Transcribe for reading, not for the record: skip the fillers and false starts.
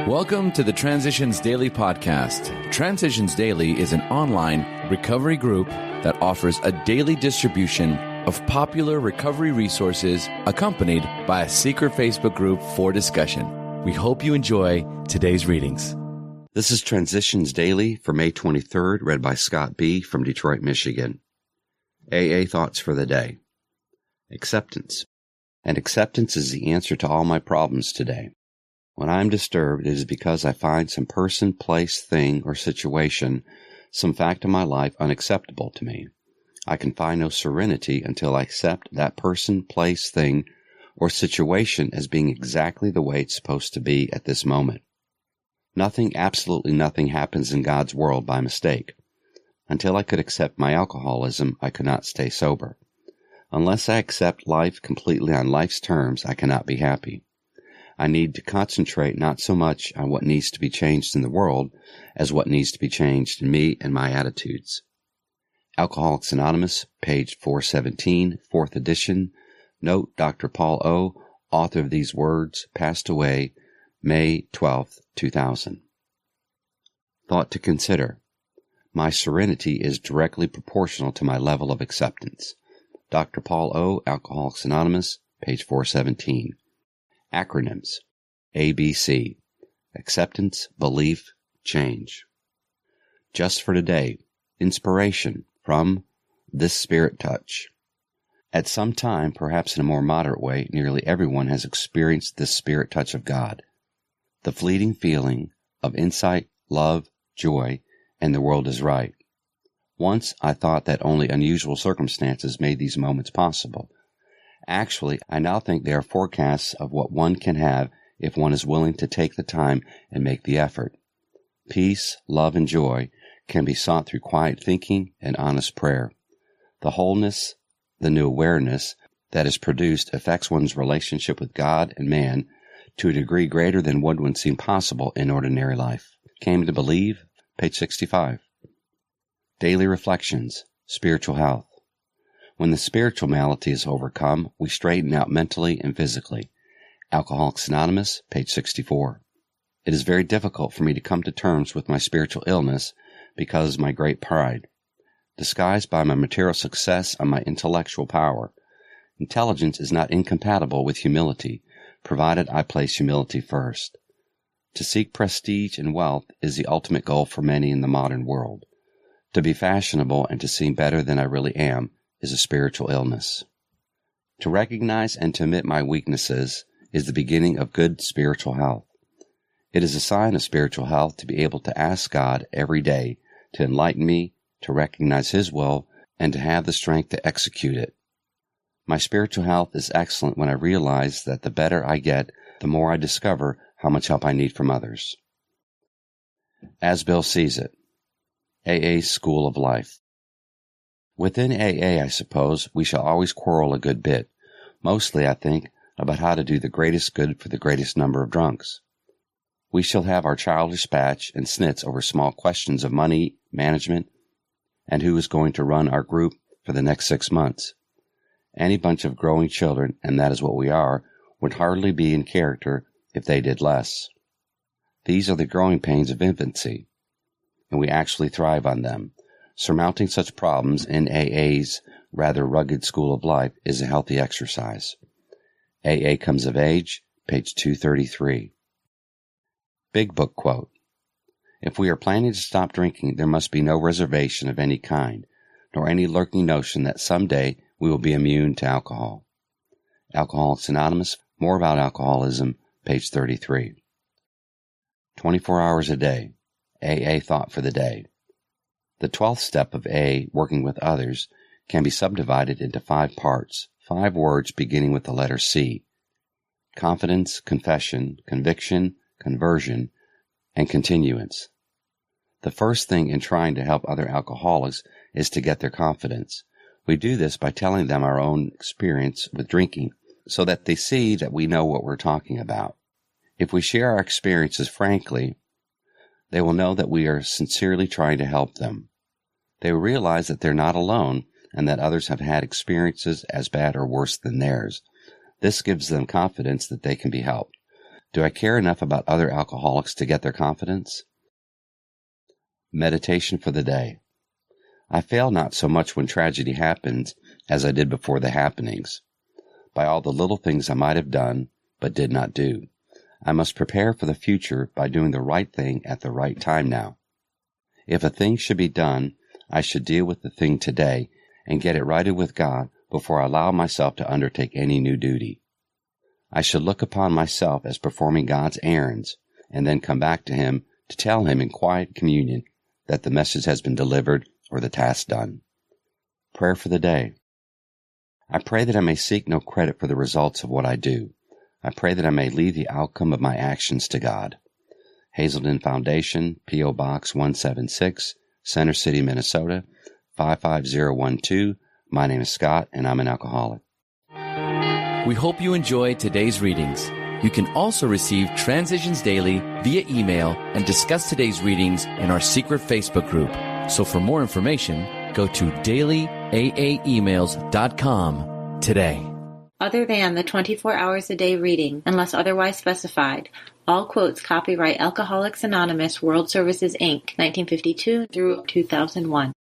Welcome to the Transitions Daily podcast. Transitions Daily is an online recovery group that offers a daily distribution of popular recovery resources accompanied by a secret Facebook group for discussion. We hope you enjoy today's readings. This is Transitions Daily for May 23rd, read by Scott B. from Detroit, Michigan. AA Thoughts for the Day. Acceptance. And acceptance is the answer to all my problems today. When I am disturbed, it is because I find some person, place, thing, or situation, some fact in my life unacceptable to me. I can find no serenity until I accept that person, place, thing, or situation as being exactly the way it's supposed to be at this moment. Nothing, absolutely nothing happens in God's world by mistake. Until I could accept my alcoholism, I could not stay sober. Unless I accept life completely on life's terms, I cannot be happy. I need to concentrate not so much on what needs to be changed in the world as what needs to be changed in me and my attitudes. Alcoholics Anonymous, page 417, 4th edition. Note, Dr. Paul O., author of these words, passed away May 12, 2000. Thought to consider. My serenity is directly proportional to my level of acceptance. Dr. Paul O., Alcoholics Anonymous, page 417. Acronyms. ABC. Acceptance, belief, change. Just for today. Inspiration from This Spirit Touch. At some time, perhaps in a more moderate way, nearly everyone has experienced this spirit touch of God. The fleeting feeling of insight, love, joy, and the world is right. Once I thought that only unusual circumstances made these moments possible. Actually, I now think they are forecasts of what one can have if one is willing to take the time and make the effort. Peace, love, and joy can be sought through quiet thinking and honest prayer. The wholeness, the new awareness that is produced affects one's relationship with God and man to a degree greater than would seem possible in ordinary life. Came to believe, page 65. Daily Reflections, Spiritual Health. When the spiritual malady is overcome, we straighten out mentally and physically. Alcoholics Anonymous, page 64. It is very difficult for me to come to terms with my spiritual illness because of my great pride, disguised by my material success and my intellectual power. Intelligence is not incompatible with humility, provided I place humility first. To seek prestige and wealth is the ultimate goal for many in the modern world. To be fashionable and to seem better than I really am is a spiritual illness. To recognize and to admit my weaknesses is the beginning of good spiritual health. It is a sign of spiritual health to be able to ask God every day to enlighten me, to recognize His will, and to have the strength to execute it. My spiritual health is excellent when I realize that the better I get, the more I discover how much help I need from others. As Bill Sees It. AA's School of Life. Within AA, I suppose, we shall always quarrel a good bit, mostly, I think, about how to do the greatest good for the greatest number of drunks. We shall have our childish spats and snits over small questions of money, management, and who is going to run our group for the next 6 months. Any bunch of growing children, and that is what we are, would hardly be in character if they did less. These are the growing pains of infancy, and we actually thrive on them. Surmounting such problems in AA's rather rugged school of life is a healthy exercise. AA Comes of Age, page 233. Big Book Quote. If we are planning to stop drinking, there must be no reservation of any kind, nor any lurking notion that someday we will be immune to alcohol. Alcoholics Anonymous, More About Alcoholism, page 33. 24 hours a day. AA Thought for the Day. The 12th step of A, working with others, can be subdivided into 5 parts, 5 words beginning with the letter C. Confidence, confession, conviction, conversion, and continuance. The first thing in trying to help other alcoholics is to get their confidence. We do this by telling them our own experience with drinking, so that they see that we know what we're talking about. If we share our experiences frankly, they will know that we are sincerely trying to help them. They will realize that they're not alone and that others have had experiences as bad or worse than theirs. This gives them confidence that they can be helped. Do I care enough about other alcoholics to get their confidence? Meditation for the day. I fail not so much when tragedy happens as I did before the happenings. By all the little things I might have done, but did not do. I must prepare for the future by doing the right thing at the right time now. If a thing should be done, I should deal with the thing today and get it righted with God before I allow myself to undertake any new duty. I should look upon myself as performing God's errands and then come back to Him to tell Him in quiet communion that the message has been delivered or the task done. Prayer for the day. I pray that I may seek no credit for the results of what I do. I pray that I may leave the outcome of my actions to God. Hazelden Foundation, P.O. Box 176, Center City, Minnesota, 55012. My name is Scott, and I'm an alcoholic. We hope you enjoyed today's readings. You can also receive Transitions Daily via email and discuss today's readings in our secret Facebook group. So for more information, go to dailyaaemails.com today. Other than the 24 hours a day reading, unless otherwise specified, all quotes copyright Alcoholics Anonymous World Services, Inc., 1952 through 2001.